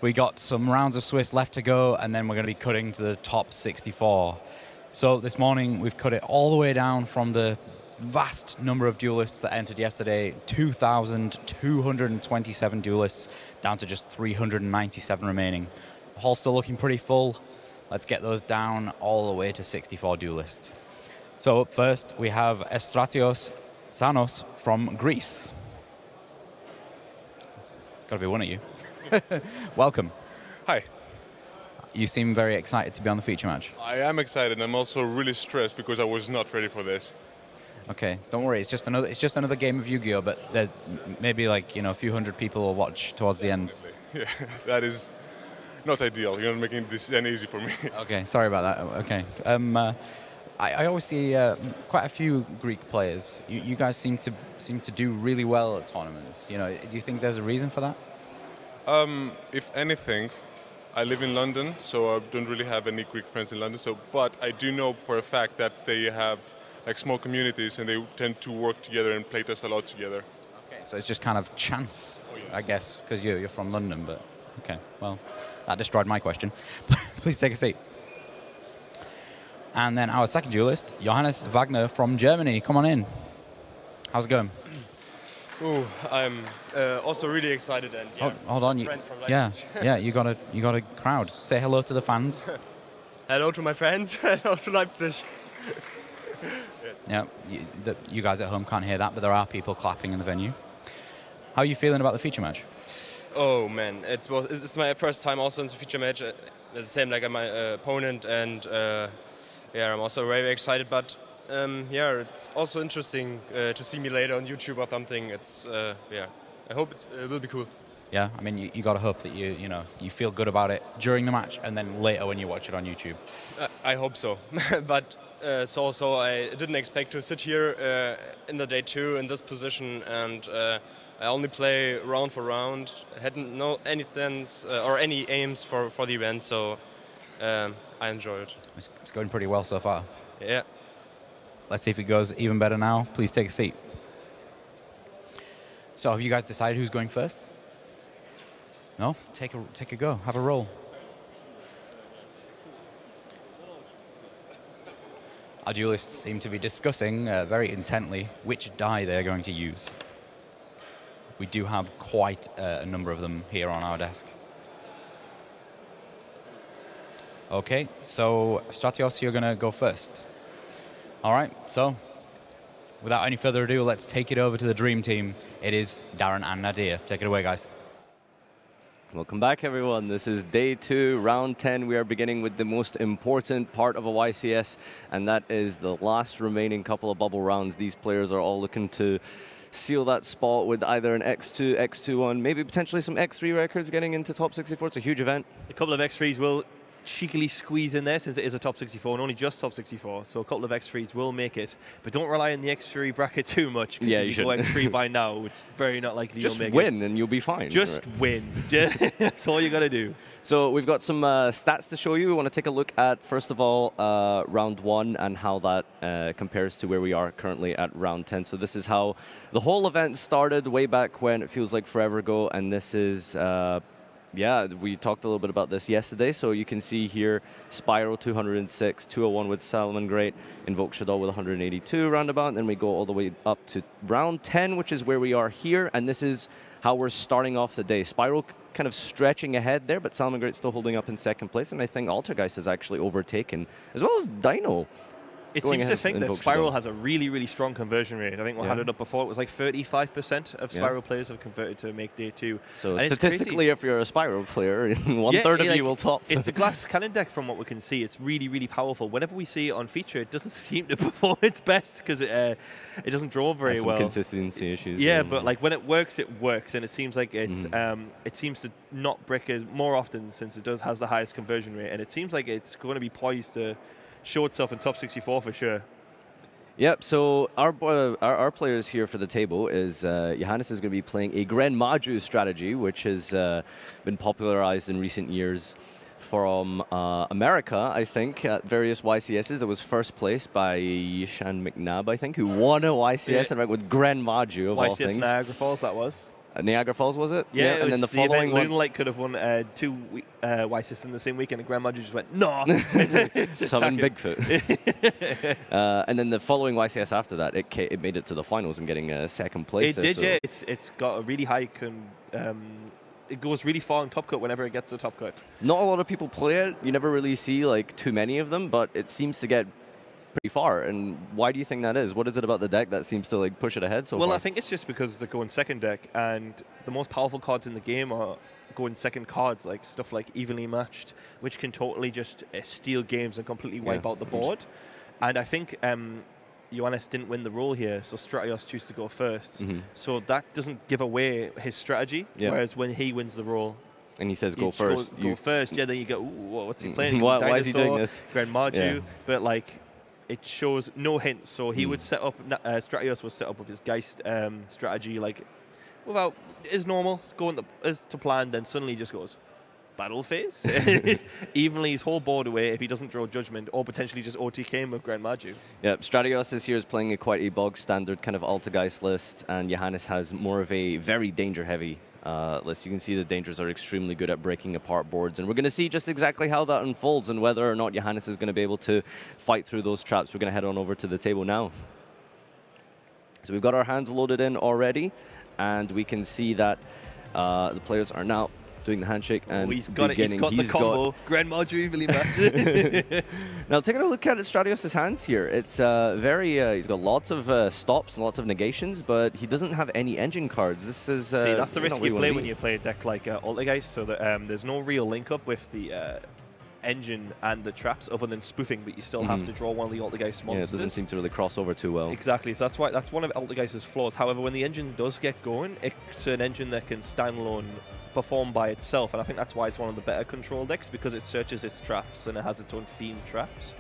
We got some rounds of Swiss left to go, and then we're going to be cutting to the top 64. So this morning, we've cut it all the way down from the vast number of duelists that entered yesterday, 2,227 duelists, down to just 397 remaining. The hall's still looking pretty full. Let's get those down all the way to 64 duelists. So up first, we have Efstratios Tzanos from Greece. It's got to be one of you. Welcome. Hi. You seem very excited to be on the feature match. I am excited. I'm also really stressed because I was not ready for this. Okay, don't worry. It's just another game of Yu-Gi-Oh, but there's maybe like, a few hundred people will watch towards the end. Yeah, that is not ideal. You're not making this any easy for me. Okay, sorry about that. Okay. I always see quite a few Greek players. You guys seem to do really well at tournaments. Do you think there's a reason for that? If anything, I live in London, so I don't really have any Greek friends in London. But I do know for a fact that they have like small communities, and they tend to work together and playtest a lot together. Okay, so it's just kind of chance, I guess, because you're from London. But okay, well, that destroyed my question. Please take a seat. And then our second duelist, Johannes Wagner from Germany. Come on in. How's it going? Ooh, I'm also really excited, and yeah, hold on, yeah, you got a crowd. Say hello to the fans. Hello to my friends. Hello to Leipzig. Yes. Yeah, you guys at home can't hear that, but there are people clapping in the venue. How are you feeling about the feature match? Oh man, it's my first time also in the feature match. It's the same like my opponent, and yeah, I'm also very excited. But yeah, it's also interesting to see me later on YouTube or something. It's yeah, I hope it will be cool. Yeah, I mean, you got to hope that you feel good about it during the match, and then later when you watch it on YouTube. I hope so, but so I didn't expect to sit here in the day 2 in this position, and I only play round for round. I hadn't any plans or any aims for the event, so I enjoy it. It's going pretty well so far. Yeah. Let's see if it goes even better now. Please take a seat. So have you guys decided who's going first? No? Take a go. Have a roll. Our duelists seem to be discussing very intently which die they're going to use. We do have quite a number of them here on our desk. Okay, so Efstratios, you're going to go first. All right, so without any further ado, let's take it over to the dream team. It is Darren and Nadir. Take it away, guys. Welcome back, everyone. This is day 2, round 10. We are beginning with the most important part of a YCS, and that is the last remaining couple of bubble rounds. These players are all looking to seal that spot with either an X2, X2-1, maybe potentially some X3 records getting into top 64. It's a huge event. A couple of X3s will cheekily squeeze in there since it is a top 64 and only just top 64, so a couple of X3s will make it, but don't rely on the X3 bracket too much, because if you go X3 by now, it's very not likely you'll make it. Just win and you'll be fine. Just win. That's all you got to do. So we've got some stats to show you. We want to take a look at, first of all, round 1 and how that compares to where we are currently at round 10. So this is how the whole event started way back when, it feels like forever ago, and this is yeah, we talked a little bit about this yesterday. So you can see here, Spyro 206, 201 with Salomon Great, Invoke Shadow with 182 roundabout, and then we go all the way up to round 10, which is where we are here, and this is how we're starting off the day. Spyro kind of stretching ahead there, but Salomon Great still holding up in second place, and I think Altergeist has actually overtaken, as well as Dino. It seems to think that Spiral has a really, really strong conversion rate. I think we had it up before. It was like 35% of Spiral players have converted to make day 2. So and statistically, if you're a Spiral player, 1/3 of you will top. It's a glass cannon deck from what we can see. It's really, really powerful. Whenever we see it on feature, it doesn't seem to perform its best because it doesn't draw very well. Some consistency issues. Yeah, but like when it works, and it seems like it's it seems to not brick as more often since it has the highest conversion rate, and it seems like it's going to be poised to show itself in top 64 for sure. Yep, so our players here for the table is Johannes is going to be playing a Gren Maju strategy, which has been popularized in recent years from America, I think, at various YCSs. It was first place by Yishan McNabb, I think, who won a YCS and with Gren Maju of all things. YCS Niagara Falls, that was. Niagara Falls, was it? Yeah, and then the following one, Lunalight could have won 2 YCS in the same weekend, and Grand Maju just went, no! Summon Bigfoot. And then the following YCS after that, it made it to the finals and getting second place. It did, yeah. It's got a really high... it goes really far in Top Cut whenever it gets to Top Cut. Not a lot of people play it. You never really see like too many of them, but it seems to get pretty far. And why do you think that is? What is it about the deck that seems to like push it ahead so far? Well, I think it's just because they're going second deck, and the most powerful cards in the game are going second cards, like stuff like Evenly Matched, which can totally just steal games and completely wipe out the board. And I think Johannes didn't win the role here, so Efstratios chose to go first. So that doesn't give away his strategy, whereas when he wins the role, and he says go first. Go first, yeah, then you go, ooh, what's he playing? Why is he doing this? Grand Maju, but like, it shows no hints. So he would set up, Efstratios would set up with his Geist strategy, like, without, is normal, going as to plan, then suddenly just goes, battle phase. Evenly his whole board away if he doesn't draw Judgment, or potentially just OTK him with Grand Maju. Yeah, Efstratios this year is playing quite a bog standard kind of Altergeist list, and Johannes has more of a very danger heavy list. You can see the dangers are extremely good at breaking apart boards, and we're going to see just exactly how that unfolds and whether or not Johannes is going to be able to fight through those traps. We're going to head on over to the table now. So we've got our hands loaded in already, and we can see that the players are now doing the handshake and he's got the combo. Grand Maju evenly matched. Now taking a look at Efstratios' hands here, it's he's got lots of stops and lots of negations, but he doesn't have any engine cards. This is see, that's the risk you play when you play a deck like Altergeist, so that there's no real link up with the engine and the traps other than spoofing, but you still have to draw one of the Altergeist monsters. Yeah, it doesn't seem to really cross over too well. Exactly, so that's one of Altergeist's flaws. However, when the engine does get going, it's an engine that can standalone perform by itself, and I think that's why it's one of the better control decks, because it searches its traps and it has its own themed traps.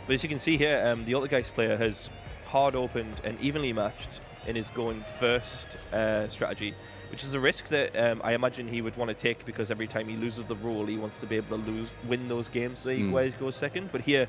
But as you can see here, the Altergeist player has hard opened and evenly matched in his going first strategy, which is a risk that I imagine he would want to take, because every time he loses the rule, he wants to be able to win those games where he goes second. But here,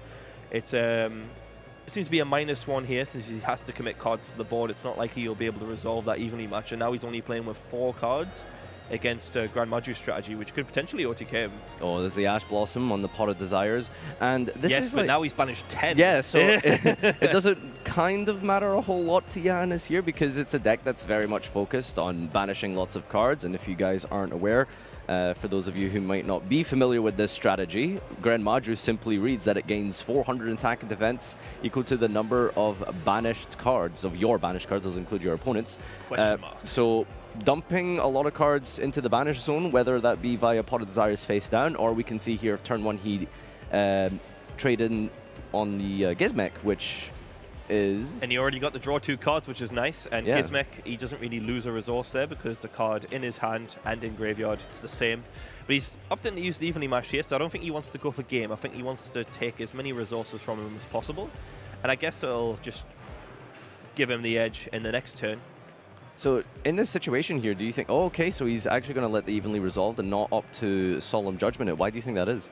it seems to be a -1 here, since he has to commit cards to the board. It's not like he'll be able to resolve that evenly match, and now he's only playing with 4 cards against Grand Maju strategy, which could potentially OTK him. Oh, there's the Ash Blossom on the Pot of Desires, and this is but now he's banished 10. Yeah, so it doesn't kind of matter a whole lot to Johannes here, because it's a deck that's very much focused on banishing lots of cards. And if you guys aren't aware, for those of you who might not be familiar with this strategy, Grand Maju simply reads that it gains 400 attack and defense equal to the number of banished cards, of your banished cards, those include your opponents. Question mark. So dumping a lot of cards into the banish zone, whether that be via Pot of Desires face down, or we can see here turn 1 he traded in on the Gizmek, which is... And he already got the draw 2 cards, which is nice, and Gizmek, he doesn't really lose a resource there, because it's a card in his hand and in graveyard, it's the same. But he's opting to use the evenly match here, so I don't think he wants to go for game. I think he wants to take as many resources from him as possible, and I guess it'll just give him the edge in the next turn. So in this situation here, do you think, oh, okay, so he's actually going to let the evenly resolved and not opt to Solemn Judgment it? Why do you think that is?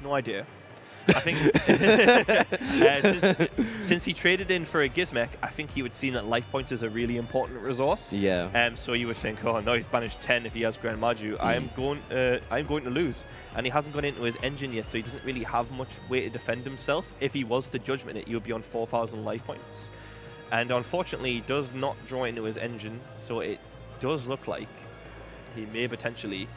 No idea. I think since he traded in for a Gizmek, I think he would see that life points is a really important resource. Yeah. So you would think, oh no, he's banished 10 if he has Grand Maju. I'm going to lose, and he hasn't gone into his engine yet, so he doesn't really have much way to defend himself. If he was to Judgment it, he would be on 4,000 life points. And unfortunately, he does not draw into his engine, so it does look like he may potentially...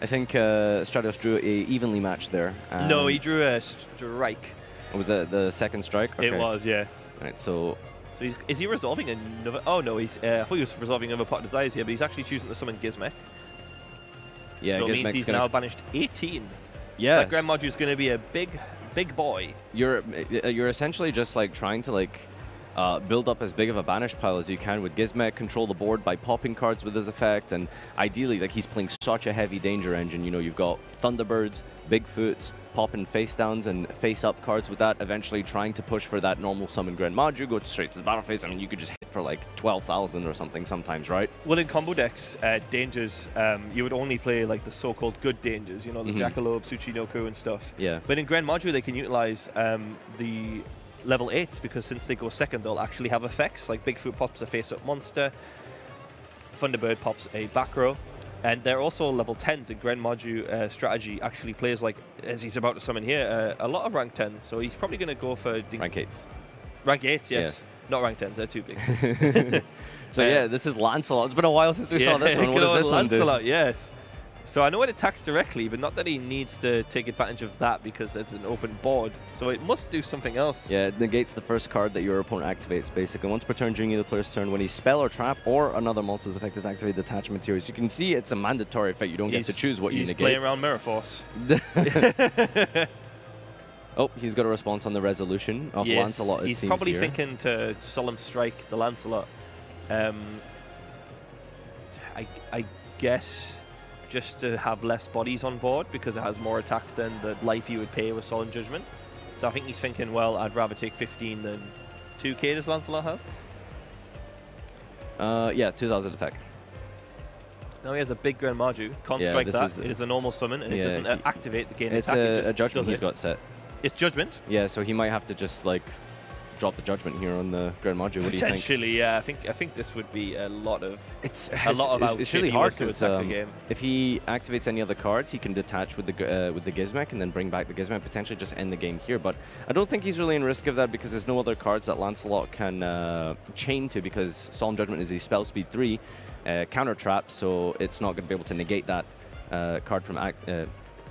I think Efstratios drew a evenly match there. No, he drew a strike. Was that the second strike? Okay. It was, yeah. Right, so is he resolving another... Oh, no, he's. I thought he was resolving another Pot of Desires here, but he's actually choosing to summon Gizmek. Yeah, so it means he's now banished 18. Yeah. So that Grand Maju is going to be a big boy. You're essentially just like trying to like... build up as big of a banish pile as you can with Gizmek, control the board by popping cards with his effect, and ideally, like, he's playing such a heavy danger engine. You know, you've got Thunderbirds, Bigfoots, popping face downs and face up cards with that, eventually trying to push for that normal summon Grand Maju, go straight to the battle phase. I mean, you could just hit for like 12,000 or something sometimes, right? Well, in combo decks, dangers, you would only play like the so-called good dangers, you know, the Jackalope, Tsuchinoku and stuff. Yeah. But in Grand Maju, they can utilize the level 8s, because since they go second, they'll actually have effects, like Bigfoot pops a face-up monster. Thunderbird pops a back row. And they're also level 10s. The Gren Marju strategy actually plays, like, as he's about to summon here, a lot of rank 10s. So he's probably going to go for... Rank 8s. Rank 8s, yes. Yeah. Not rank 10s, they're too big. So yeah, this is Lancelot. It's been a while since we saw this one. What does this one do? Lancelot, yes. So I know it attacks directly, but not that he needs to take advantage of that because it's an open board. So it must do something else. Yeah, it negates the first card that your opponent activates, basically. Once per turn during either player's turn, when he spell or trap or another monster's effect is activated, detach materials. You can see it's a mandatory effect. You don't get to choose what you negate. He's playing around Mirror Force. Oh, he's got a response on the resolution of Lancelot, he's probably thinking to Solemn Strike the Lancelot. I guess just to have less bodies on board because it has more attack than the life you would pay with Solemn Judgment. So I think he's thinking, well, I'd rather take 15 than 2k does Lancelot have? Yeah, 2,000 attack. Now he has a big Gren Marju. Can't strike that. It is a normal summon and it doesn't activate the gain attack. It's a judgment he's got set. It's judgment? Yeah, so he might have to just like drop the judgment here on the Gren Marju. What do you think? Potentially, yeah. I think this would be a lot of it's really hard to attack the game. If he activates any other cards, he can detach with the Gizmek and then bring back the Gizmek, potentially just end the game here. But I don't think he's really in risk of that because there's no other cards that Lancelot can chain to because Solemn Judgment is a spell speed 3 counter trap, so it's not going to be able to negate that card from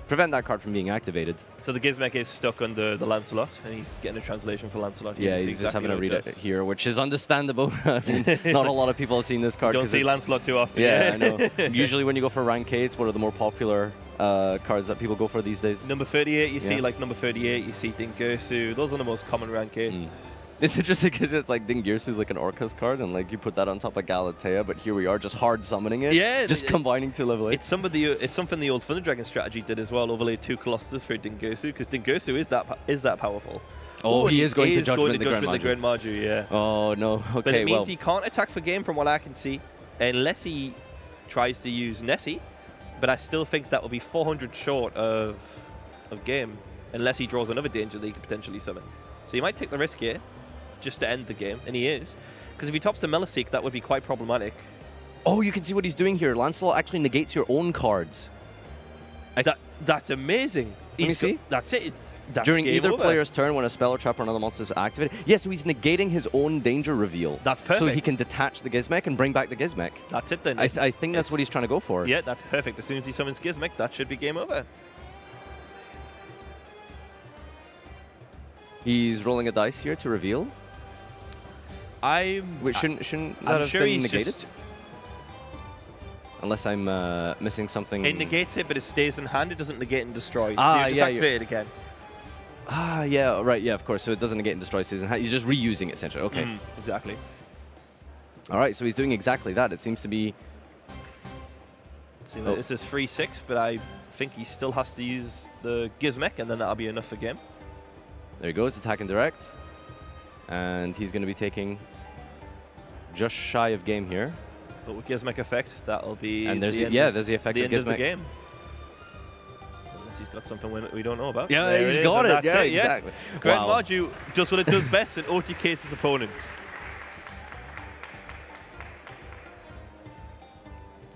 prevent that card from being activated. So the Gizmek is stuck under the Lancelot, and he's getting a translation for Lancelot. Yeah, he's just having to read it here, which is understandable. I mean, not a lot of people have seen this card. Don't see Lancelot too often. Yeah, I know. Usually when you go for rank 8s, what are the more popular cards that people go for these days? Number 38, you see like number 38, you see Dingirsu. Those are the most common rank 8s. It's interesting because it's like Dingirsu is like an Orcus card, and like you put that on top of Galatea, but here we are just hard summoning it. Yeah, just combining 2 level 8. It's something the old Thunder Dragon strategy did as well. Overlay 2 Colossus for Dingirsu because Dingirsu is that powerful. Oh, he is going to judgment the Gren Marju. Yeah. Oh no. Okay. But it means he can't attack for game from what I can see, unless he tries to use Nessie. But I still think that will be 400 short of game, unless he draws another danger that he could potentially summon. So he might take the risk here, just to end the game, and he is. Because if he tops the Meliseek, that would be quite problematic. Oh, you can see what he's doing here. Lancelot actually negates your own cards. That's amazing. Let me see. That's it. That's during either over. player's turn when a spell or trap or another monster is activated. Yeah, so he's negating his own danger reveal. That's perfect. So he can detach the Gizmek and bring back the Gizmek. That's it then. I think that's what he's trying to go for. Yeah, that's perfect. As soon as he summons Gizmek, that should be game over. He's rolling a dice here to reveal. Which shouldn't that have been negated? Unless I'm missing something. It negates it, but it stays in hand. It doesn't negate and destroy. So you just activate it again. Yeah, right. Yeah, of course. So it doesn't negate and destroy. Stays in hand. He's just reusing it, essentially. Okay. Exactly. All right. So he's doing exactly that. It seems to be. So this is 3/6, but I think he still has to use the Gizmek, and then that'll be enough for game. There he goes, attack and direct. And he's going to be taking just shy of game here. But with Gizmek effect, that'll be there's the effect of Gizmek. End of the game. Unless he's got something we don't know about. Yeah, he's got it. Yeah, exactly. Yes. Gren Marju does what it does best and OTKs his opponent.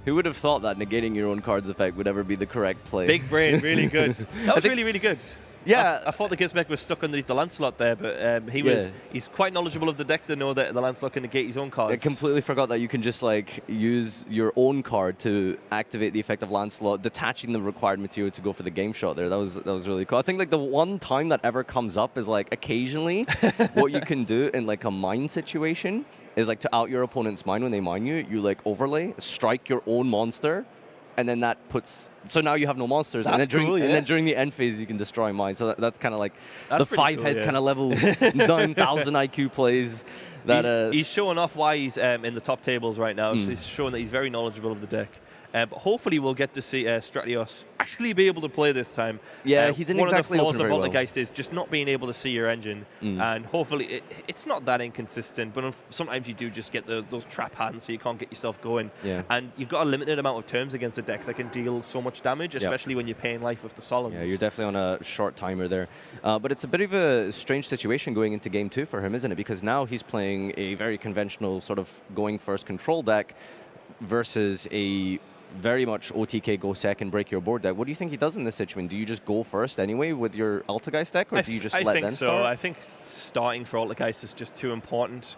Who would have thought that negating your own card's effect would ever be the correct play? Big brain, really good. That was really, really good. Yeah, I thought the Gizmek was stuck underneath the Lancelot there, but he's quite knowledgeable of the deck to know that the Lancelot can negate his own cards. I completely forgot that you can just like use your own card to activate the effect of Lancelot, detaching the required material to go for the game shot there. That was really cool. I think like the one time that ever comes up is like occasionally what you can do in like a mine situation is like to out your opponent's mine when they mine you, you like overlay, strike your own monster. And then that puts... So now you have no monsters. That's and then cool, and then during the end phase, you can destroy mine. So that's kind of like the 5-head cool, kind of level 9,000 IQ plays. That he's showing off why he's in the top tables right now. So he's showing that he's very knowledgeable of the deck. But hopefully we'll get to see Efstratios actually be able to play this time. Yeah, he didn't exactly One of the flaws open of Voltgeist is just not being able to see your engine. And hopefully it's not that inconsistent, but sometimes you do just get those trap hands so you can't get yourself going. Yeah. And you've got a limited amount of turns against a deck that can deal so much damage, especially when you're paying life with the Solemns. Yeah, you're definitely on a short timer there. But it's a bit of a strange situation going into Game 2 for him, isn't it? Because now he's playing a very conventional sort of going first control deck, versus a very much OTK go second, break your board deck. What do you think he does in this situation? Do you just go first anyway with your Altergeist deck, or do you just let them start? I think starting for Altergeist is just too important.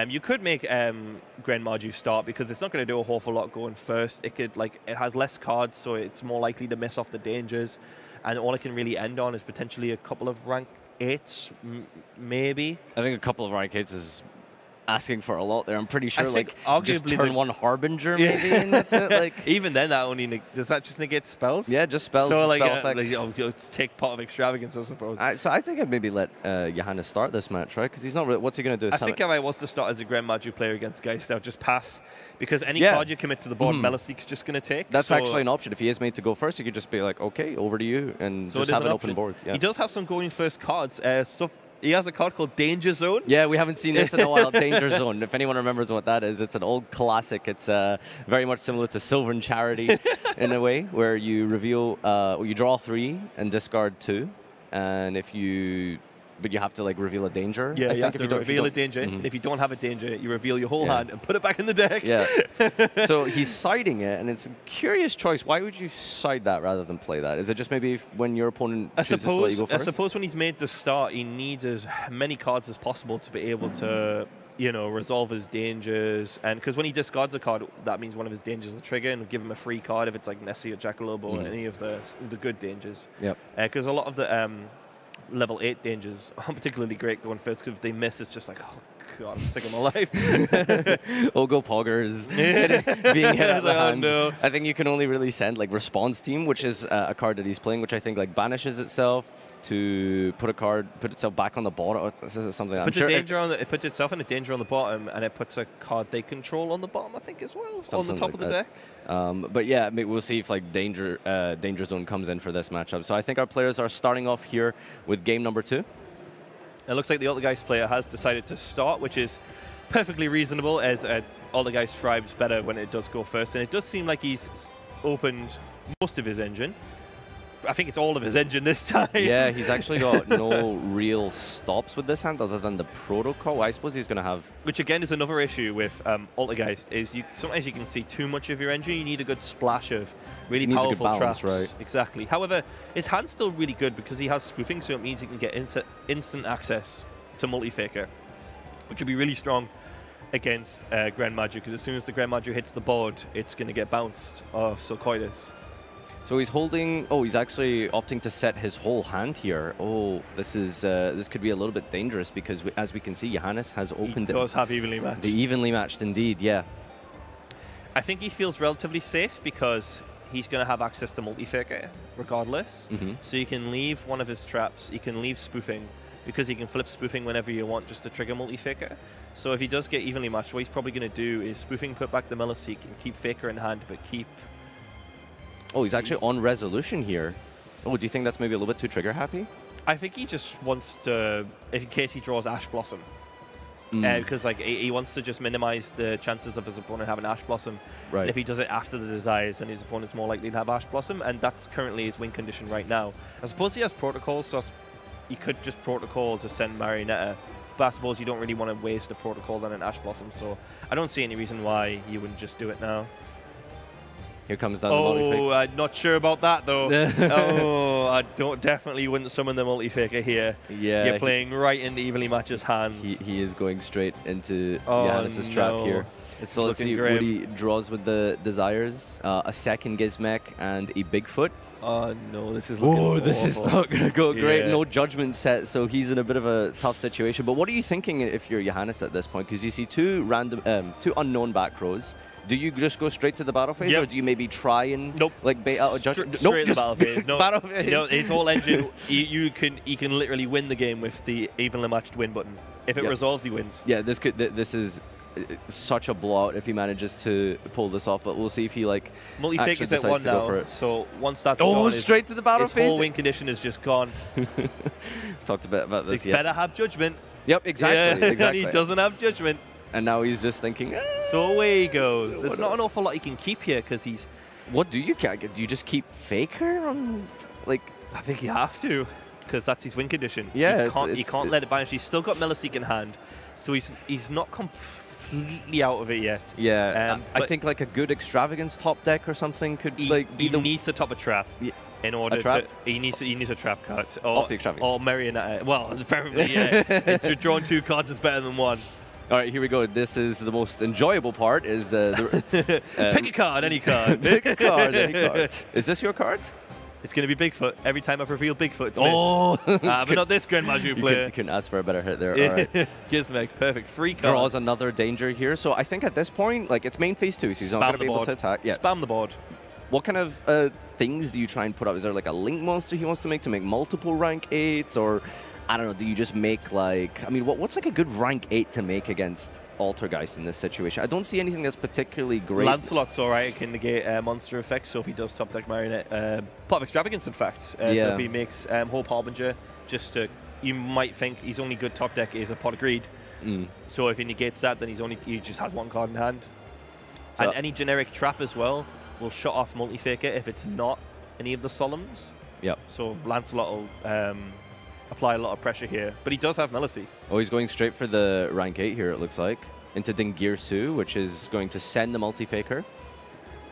You could make Gren Marju start because it's not going to do a whole lot going first. It could it has less cards, so it's more likely to miss off the dangers, and all it can really end on is potentially a couple of rank 8s, maybe. I think a couple of rank 8s is asking for a lot there. I'm pretty sure just arguably turn one Harbinger maybe, and that's it. Even then, that only does that just negate spells? Yeah, just spells. So spell effects. take Pot of Extravagance, I suppose. So I think I'd maybe let Johannes start this match, right? Because he's not. What's he going to do? I think if I was to start as a Gren Marju player against Geist, I would just pass, because any card you commit to the board, Meliseek's just going to take. That's actually an option. If he is made to go first, you could just be like, okay, over to you, and just have an open board. Yeah. He does have some going first cards. He has a card called Danger Zone. Yeah, we haven't seen this in a while. Danger Zone. If anyone remembers what that is, it's an old classic. It's very much similar to Sylvan Charity in a way, where you reveal, you draw 3 and discard 2, and but you have to reveal a danger. Yeah, you have to reveal a danger. And if you don't have a danger, you reveal your whole hand and put it back in the deck. Yeah. So he's siding it, and it's a curious choice. Why would you side that rather than play that? Is it just maybe when your opponent chooses to let you go first? I suppose when he's made to start, he needs as many cards as possible to be able to, resolve his dangers. And because when he discards a card, that means one of his dangers will trigger and give him a free card if it's like Nessie or Jackalope or any of the good dangers. Yep. Because a lot of the level 8 dangers aren't particularly great going first, because if they miss, it's just like, oh god, I'm sick of my life. Go Poggers. Being hit at the hand. No. I think you can only really send Response Team, which is a card that he's playing, which I think banishes itself to put itself back on the bottom. This is something it puts itself in a danger on the bottom, and it puts a card they control on the bottom, I think, as well, on the top of the deck. But yeah, we'll see if Danger Zone comes in for this matchup. So I think our players are starting off here with game number 2. It looks like the Altergeist player has decided to start, which is perfectly reasonable, as Altergeist thrives better when it does go first. And it does seem like he's opened most of his engine. I think it's all of his engine this time. Yeah, he's actually got no real stops with this hand other than the protocol. I suppose he's going to have... Which again is another issue with Altergeist, is sometimes you can see too much of your engine. You need a good splash of really powerful balance, traps. right? Exactly. However, his hand's still really good because he has spoofing, so it means he can get instant access to Multi-Faker, which would be really strong against Gren Marju, because as soon as the Gren Marju hits the board, it's going to get bounced off Sulcoitus. So he's holding... Oh, he's actually opting to set his whole hand here. Oh, this could be a little bit dangerous because, as we can see, Johannes has opened it. He does have evenly matched. The evenly matched, indeed, yeah. I think he feels relatively safe because he's going to have access to Multi-Faker regardless. So you can leave one of his traps. You can leave spoofing because he can flip spoofing whenever you want just to trigger Multi-Faker. So if he does get evenly matched, what he's probably going to do is spoofing, put back the Meliseek, and keep Faker in hand, but keep... Oh, he's actually on resolution here. Oh, do you think that's maybe a little bit too trigger happy? I think he just wants to, in case he draws Ash Blossom. Because he wants to just minimize the chances of his opponent having Ash Blossom. Right. And if he does it after the desires, then his opponent's more likely to have Ash Blossom, and that's currently his win condition right now. I suppose he has Protocol, so he could just Protocol to send Marionetta, but I suppose you don't really want to waste a Protocol on an Ash Blossom, so I don't see any reason why you wouldn't just do it now. Here comes down the Multi-Faker. Oh, I'm not sure about that, though. I definitely wouldn't summon the Multi-Faker here. Yeah. You're playing right into Evenly Match's hands. He is going straight into Johannes' trap here. So let's see what he draws with the desires. A second Gizmek and a Bigfoot. Oh, no, this is looking awful. This is not going to go great. No judgment set, so he's in a bit of a tough situation. But what are you thinking if you're Johannes at this point? Because you see two unknown back rows. Do you just go straight to the battle phase, or do you maybe try and bait out a judgment? Straight to the battle phase. No, battle phase. No, his whole engine, he can literally win the game with the evenly matched win button. If it resolves, he wins. Yeah, this is such a blowout if he manages to pull this off. But we'll see if he Multi-Faker's at 1 now. So once that's gone, straight to the battle phase. His whole win condition is just gone. Talked a bit about this. He better have judgment. Yep, exactly. And he doesn't have judgment. And now he's just thinking, so away he goes. There's not an awful lot he can keep here because he's... What do you get? Do you just keep Faker on, I think you have to, because that's his win condition. Yeah, you can't let it banish. He's still got Meliseek in hand, so he's not completely out of it yet. Yeah, I think like a good extravagance top deck or something could be he needs to top a trap. Yeah. In order trap? to, he needs a trap card. Off the extravagance. Or marionette. Well, apparently, yeah. Drawing 2 cards is better than 1. All right, here we go. This is the most enjoyable part. Is pick a card, any card. Pick a card, any card. Is this your card? It's going to be Bigfoot. Every time I've revealed Bigfoot, it's missed. But not this Grand Maju player. You couldn't ask for a better hit there. All right. Gizmek, perfect. Free card. Draws another danger here. So I think at this point, like, it's main phase 2, so he's not going to be able to attack. Yeah. Spam the board. What kind of things do you try and put up? Is there like a link monster he wants to make multiple rank 8s? Or, I don't know, do you just make like, I mean, what's like a good rank 8 to make against Altergeist in this situation? I don't see anything that's particularly great. Lancelot's alright, it can negate monster effects, so if he does top deck Marionette, Pot of Extravagance in fact. So if he makes Hope Harbinger, you might think he's only good top deck is a Pot of Greed. So if he negates that, then he just has 1 card in hand. So and any generic trap as well will shut off Multi-Faker if it's not any of the Solemns. Yep. So Lancelot will apply a lot of pressure here. But he does have Melisy. Oh, he's going straight for the rank 8 here, it looks like. Into Dingirsu, which is going to send the Multi-Faker.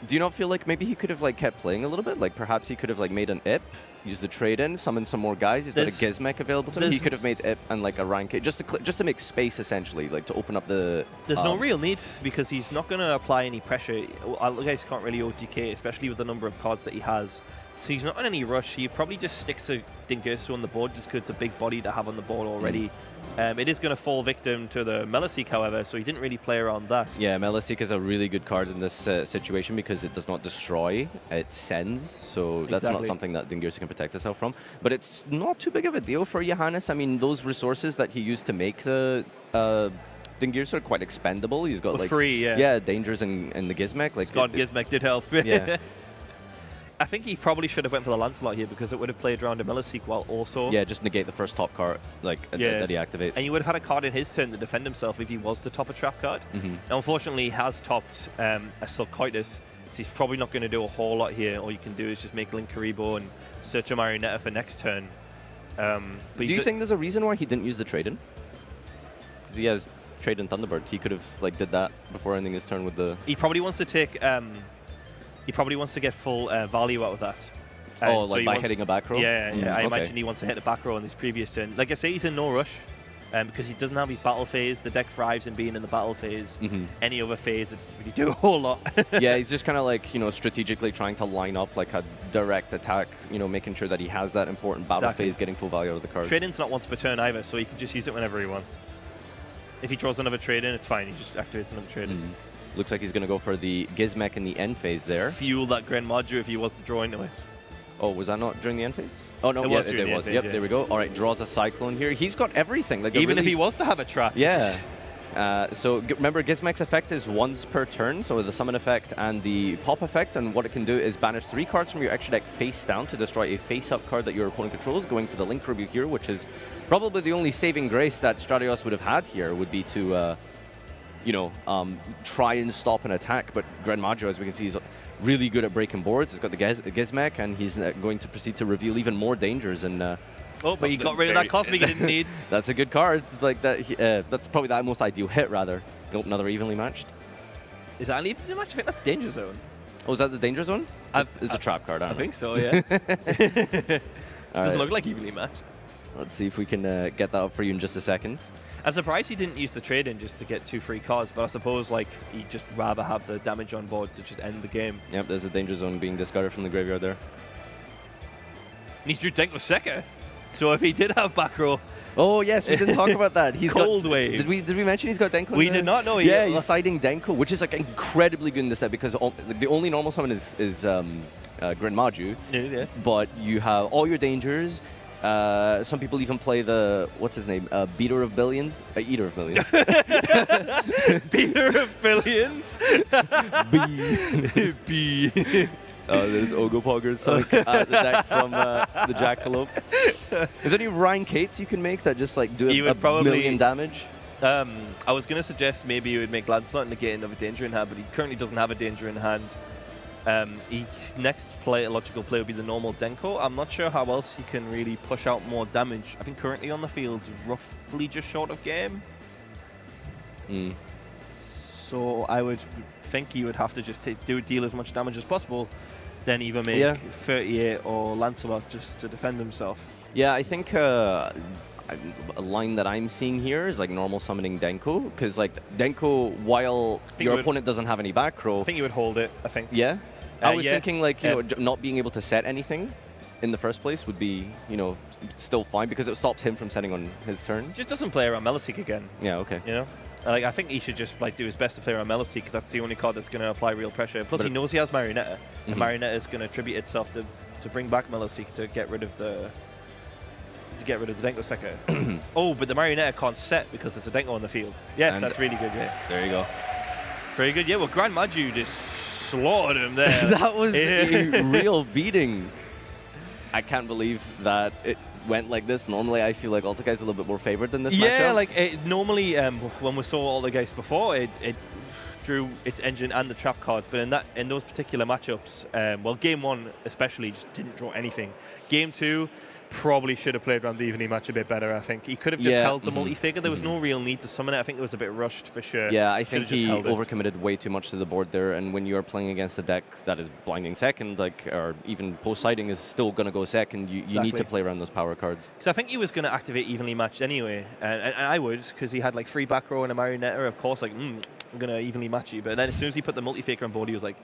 Do you not feel like maybe he could have like kept playing a little bit? Like perhaps he could have like made an IP, used the trade-in, summoned some more guys. He's got a Gizmek available to him. He could have made IP and like a rank 8, just to make space essentially, like to open up the... There's no real need because he's not going to apply any pressure. Guys can't really OTK, especially with the number of cards that he has. So he's not in any rush. He probably just sticks a Dingirsu on the board just because it's a big body to have on the board already. It is going to fall victim to the Melisy, however, so he didn't really play around that. Yeah, Melisy is a really good card in this situation because it does not destroy, it sends, so that's not something that Dingirsu can protect itself from. But it's not too big of a deal for Johannes. I mean, those resources that he used to make the Dingirsu are quite expendable. He's got like... free, yeah. Dangers in the Gizmek. Like, Gizmek did help. Yeah. I think he probably should have went for the Lancelot here because it would have played around a Melisy while also... Yeah, just negate the first top card that he activates. And he would have had a card in his turn to defend himself if he was to top a trap card. Now, unfortunately, he has topped a Sulcoitus, so he's probably not going to do a whole lot here. All you can do is just make Link Karibo and search a Marionetta for next turn. But do you think there's a reason why he didn't use the trade-in? Because he has trade-in Thunderbird. He could have like did that before ending his turn with the... He probably wants to take... he probably wants to get full value out of that. Oh, like by hitting a back row? Yeah, I imagine he wants to hit a back row in his previous turn. Like I say, he's in no rush because he doesn't have his battle phase. The deck thrives in being in the battle phase. Any other phase, it's really do a whole lot. Yeah, he's just kind of like, strategically trying to line up like a direct attack, making sure that he has that important battle phase, getting full value out of the cards. Trade-in's not once per turn either, so he can just use it whenever he wants. If he draws another trade-in, it's fine. He just activates another trade-in. Looks like he's going to go for the Gizmek in the end phase there. Fuel that Grand Maju if he was to draw into it. Oh, was that not during the end phase? Oh, no, it was. Yep, there we go. All right, draws a Cyclone here. He's got everything. Like even if he was to have a trap. Yeah. So remember, Gizmek's effect is once per turn, so the summon effect and the pop effect, and what it can do is banish 3 cards from your extra deck face down to destroy a face-up card that your opponent controls, going for the Link Rebuke here, which is probably the only saving grace that Efstratios would have had here, would be to... try and stop an attack, but Grand Maju, as we can see, is really good at breaking boards. He's got the Gizmek, and he's going to proceed to reveal even more dangers. And but he got rid of that Cosmic he didn't need. That's a good card. It's like that. That's probably the most ideal hit, rather. Nope, another evenly matched. Is that an evenly matched? I think that's Danger Zone. Oh, is that the Danger Zone? It's a trap card. I think so. Yeah. Doesn't look like evenly matched. Let's see if we can get that up for you in just a second. I'm surprised he didn't use the trade-in just to get 2 free cards, but I suppose like he'd just rather have the damage on board to just end the game. Yep, there's a Danger Zone being discarded from the graveyard there. And he's drew Denko Seka, so if he did have back row... Oh yes, we didn't talk about that. He's Cold got, Wave. Did we mention he's got Denko? We did not know. Yeah, he's siding Denko, which is like incredibly good in this set because the only normal summon is Grand Maju. Yeah. But you have all your dangers. Some people even play the, what's his name? Beater of Billions? Eater of Millions. Beater of Billions? B. There's Ogopogger's the deck from the Jackalope. Is there any rank 8s you can make that just like do a million damage? I was going to suggest maybe you would make Lancelot negate another danger in hand, but he currently doesn't have a danger in hand. His next logical play would be the normal Denko. I'm not sure how else he can really push out more damage. I think currently on the field, roughly just short of game. So I would think he would have to just deal as much damage as possible, then either make 38 or Lancelot just to defend himself. Yeah, I think a line that I'm seeing here is like normal summoning Denko, because like Denko, while your opponent doesn't have any back row, I think you would hold it. I think. Yeah, I was thinking like you know, not being able to set anything in the first place would be, you know, still fine because it stops him from setting on his turn. Just doesn't play around Meliseek again. Yeah, okay. You know, like I think he should just like do his best to play around Meliseek. That's the only card that's going to apply real pressure. Plus, he knows he has Marionetta, and Marionetta is going to attribute itself to bring back Meliseek to get rid of the Denko Seeker. Oh, but the Marionetta can't set because there's a Denko on the field. Yes, and that's really good. Yeah. There you go. Very good. Yeah. Well, Grand Maju just slaughtered him there. That was a real beating. I can't believe that it went like this. Normally, I feel like Altakai's a little bit more favored than this matchup. Yeah, like normally when we saw Altakais before, it drew its engine and the trap cards, but in those particular matchups, well, game 1 especially just didn't draw anything. Game 2 probably should have played around the evening match a bit better, I think. He could have just held the multi-figure. There was no real need to summon it. I think it was a bit rushed for sure. Yeah, I think he overcommitted way too much to the board there, and when you're playing against a deck that is blinding second, like, or even post-siding is still going to go second, you need to play around those power cards. Because I think he was going to activate evenly matched anyway, and I would, because he had like 3 back row and a Marionetta, of course, like, I'm going to evenly match you. But then as soon as he put the multi-faker on board, he was like,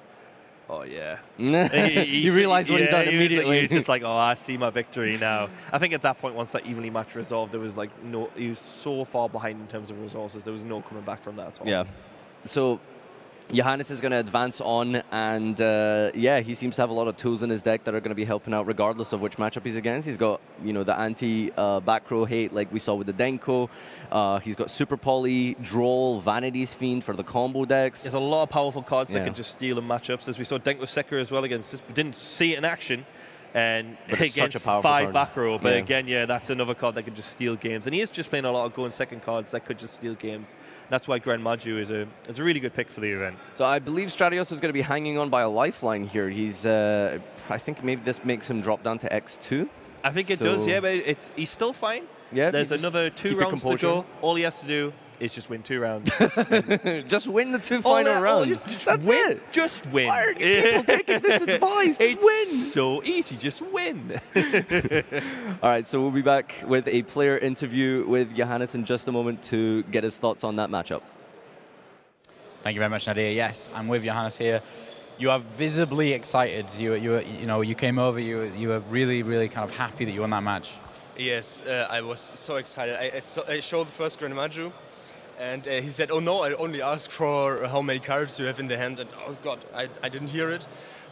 oh, yeah. You realized what he'd done immediately. He was just like, oh, I see my victory now. I think at that point, once that evenly match resolved, there was like no, he was so far behind in terms of resources, there was no coming back from that at all. Yeah. So Johannes is going to advance on, and yeah, he seems to have a lot of tools in his deck that are going to be helping out regardless of which matchup he's against. He's got, you know, the anti-back row hate like we saw with the Denko. He's got Super Poly, Droll, Vanity's Fiend for the combo decks. There's a lot of powerful cards that can just steal in matchups, as we saw Denko Seeker as well against this. We didn't see it in action. And against 5 back row, but again, yeah, that's another card that can just steal games. And he is just playing a lot of going second cards that could just steal games. That's why Grand Maju is a really good pick for the event. So I believe Efstratios is going to be hanging on by a lifeline here. He's, I think maybe this makes him drop down to X2. I think it does, yeah, but he's still fine. Yeah, there's another 2 rounds to go. All he has to do is just win 2 rounds. Just win the 2 final rounds. That's win. it. Just win. Why are people taking this advice? Just win. So easy. Just win. All right, so we'll be back with a player interview with Johannes in just a moment to get his thoughts on that matchup. Thank you very much, Nadir. Yes, I'm with Johannes here. You are visibly excited. You came over. You were really, really kind of happy that you won that match. Yes, I was so excited. I showed the first Grand Maju, and he said, "Oh no, I only asked for how many cards you have in the hand." And oh god, I didn't hear it,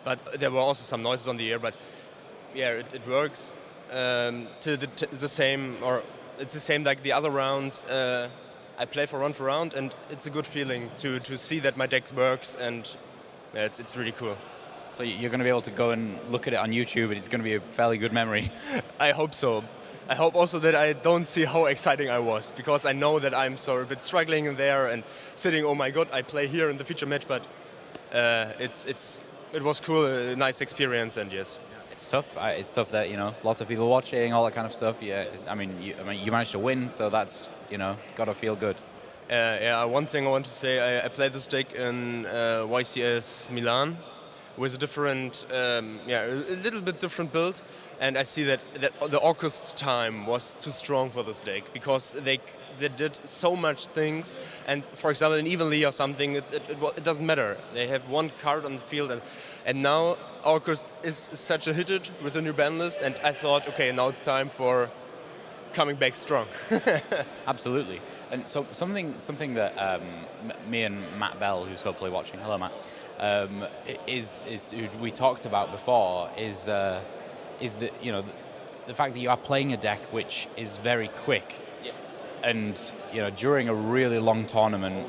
but there were also some noises on the air. But yeah, it works. It's the same like the other rounds. I play for round, and it's a good feeling to see that my deck works, and yeah, it's really cool. So you're going to be able to go and look at it on YouTube, and it's going to be a fairly good memory. I hope so. I hope also that I don't see how exciting I was, because I know that I'm a bit struggling in there and sitting, oh my god, I play here in the feature match, but it was cool, a nice experience, and yes. It's tough. It's tough that, lots of people watching, all that kind of stuff. Yeah, I mean, you managed to win, so that's, got to feel good. Yeah, one thing I want to say, I played this deck in YCS Milan with a different, a little bit different build. And I see that the August time was too strong for this deck, because they did so much things. And for example, in Evenly or something, it doesn't matter. They have 1 card on the field, and now August is such a hit with the new ban list. And I thought, okay, now it's time for coming back strong. Absolutely. And so something that me and Matt Bell, who's hopefully watching, hello Matt, who we talked about before is that the fact that you are playing a deck which is very quick, yes. And during a really long tournament,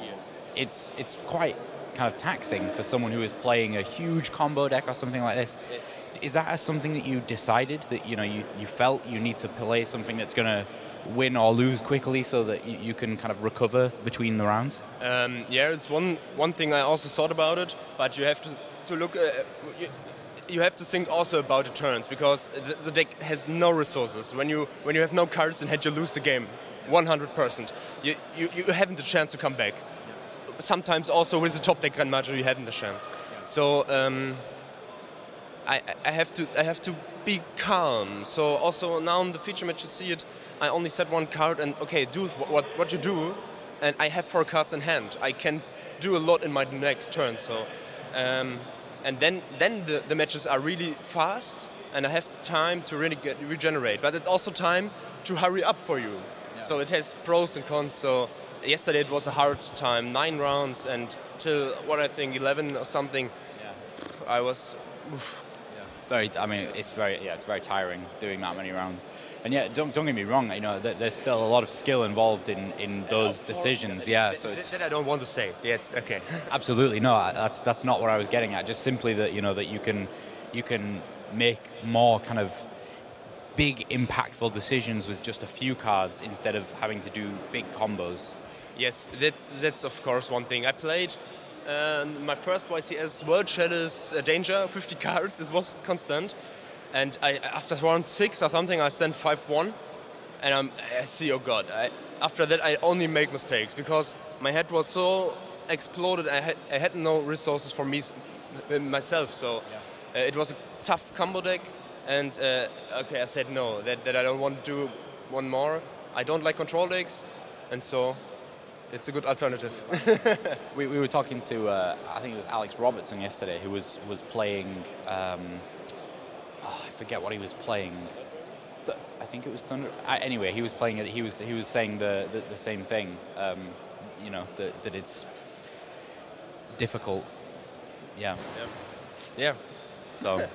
it's quite kind of taxing for someone who is playing a huge combo deck or something like this. Yes. Is that something that you decided that you felt you need to play something that's going to win or lose quickly so that you can kind of recover between the rounds? Yeah, it's one thing I also thought about it, but you have to look. You have to think also about the turns, because the deck has no resources. When you have no cards in hand, you lose the game 100%. You haven't the chance to come back. sometimes also with the top deck Grandmaster you haven't the chance. So I have to be calm. So also now in the feature match you see it, I only set one card and okay, do what you do, and I have 4 cards in hand. I can do a lot in my next turn. So and then the matches are really fast, and I have time to really regenerate. But it's also time to hurry up for you. Yeah. So it has pros and cons. So yesterday it was a hard time, 9 rounds, and till what I think 11 or something. Yeah. I was. Oof. I mean, it's very tiring doing that many rounds. And yeah, don't get me wrong. You know, there's still a lot of skill involved in those decisions. Yeah, so it's. That I don't want to say. Yeah, it's okay. Absolutely no. That's not what I was getting at. Just simply that that you can make more kind of big impactful decisions with just a few cards instead of having to do big combos. Yes, that's of course one thing. I played. My first YCS World Chalice Danger, 50 cards, it was constant. And after round 6 or something, I stand 5-1. And I see, oh God, after that I only make mistakes because my head was so exploded, I had no resources for me myself. So it was a tough combo deck. And okay, I said no, that I don't want to do one more. I don't like control decks. And so it's a good alternative. we were talking to, I think it was Alex Robertson yesterday, who was playing, I forget what he was playing. I think it was Thunder. Anyway, he was playing it. He was saying the same thing. That it's difficult. Yeah. Yeah. So,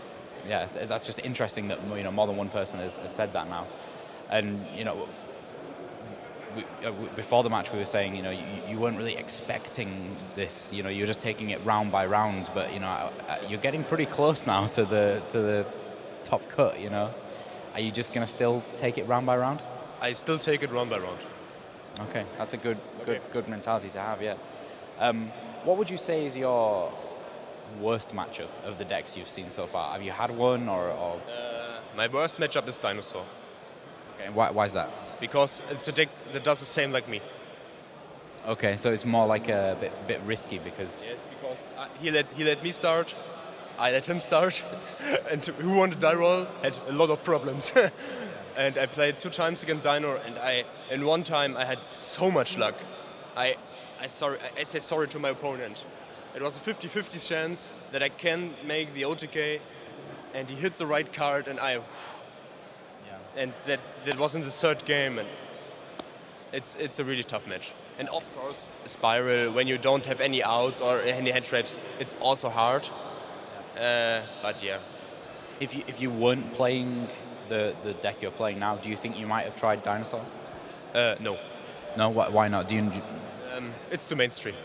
yeah, that's just interesting that more than one person has said that now, and before the match we were saying you weren't really expecting this. You're just taking it round by round, but you're getting pretty close now to the top cut. Are you just gonna still take it round by round? I still take it round by round. Okay, that's a good mentality to have. Yeah. What would you say is your worst matchup of the decks you've seen so far? Have you had one or? My worst matchup is Dinosaur. Okay, why is that? Because it's a deck that does the same like me. Okay, so it's more like a bit risky because. Yes, because he let me start, I let him start, and who won the die roll had a lot of problems. And I played 2 times against Dino, and in one time I had so much luck. I say sorry to my opponent. It was a 50-50 chance that I can make the OTK, and he hits the right card, and and that was in the 3rd game, and it's a really tough match. And of course, Spiral, when you don't have any outs or any hand traps, it's also hard. But yeah. If you weren't playing the deck you're playing now, do you think you might have tried Dinosaurs? No. No, why not? It's too mainstream.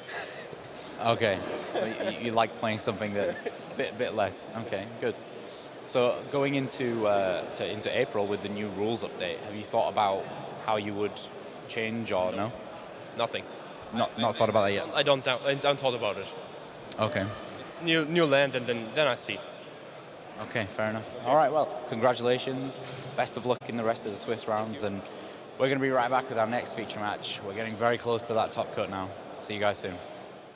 Okay, so you like playing something that's a bit less. Okay, good. So going into April with the new rules update, have you thought about how you would change or no? Nothing. Not thought about that yet. I don't thought about it. Okay. It's new land, and then I see. Okay, fair enough. All right, well, congratulations. Best of luck in the rest of the Swiss rounds, and we're going to be right back with our next feature match. We're getting very close to that top cut now. See you guys soon.